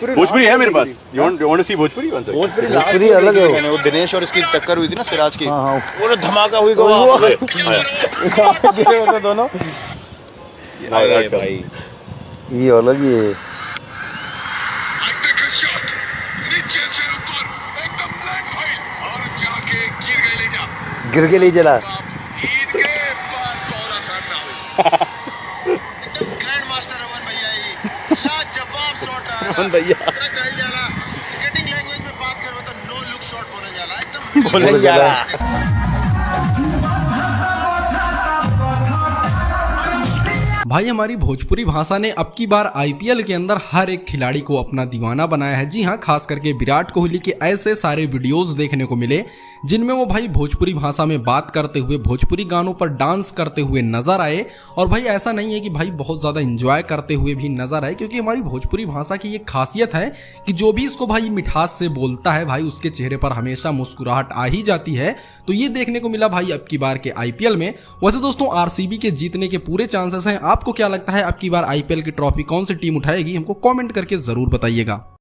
भोजपुरी है मेरे पास। You want to see Bhojpuri? Bhojpuri अलग है। वो दिनेश और इसकी टक्कर हुई थी ना सिराज की, वो धमाका हुई दोनों। अरे भाई ये अलग ही है। गिर के ले चला। भैया क्रिकेटिंग लैंग्वेज में बात करबो तो नो लुक शॉट बोले जाला भाई हमारी भोजपुरी भाषा ने अब की बार आईपीएल के अंदर हर एक खिलाड़ी को अपना दीवाना बनाया है। जी हाँ, खास करके विराट कोहली के ऐसे सारे वीडियोस देखने को मिले जिनमें वो भाई भोजपुरी भाषा में बात करते हुए भोजपुरी गानों पर डांस करते हुए नजर आए। और भाई ऐसा नहीं है कि भाई बहुत ज्यादा एंजॉय करते हुए भी नजर आए, क्योंकि हमारी भोजपुरी भाषा की ये खासियत है कि जो भी इसको भाई मिठास से बोलता है भाई उसके चेहरे पर हमेशा मुस्कुराहट आ ही जाती है। तो ये देखने को मिला भाई अब की बार के आईपीएल में। वैसे दोस्तों आरसीबी के जीतने के पूरे चांसेस हैं। आपको क्या लगता है अब की बार आईपीएल की ट्रॉफी कौन सी टीम उठाएगी? हमको कमेंट करके जरूर बताइएगा।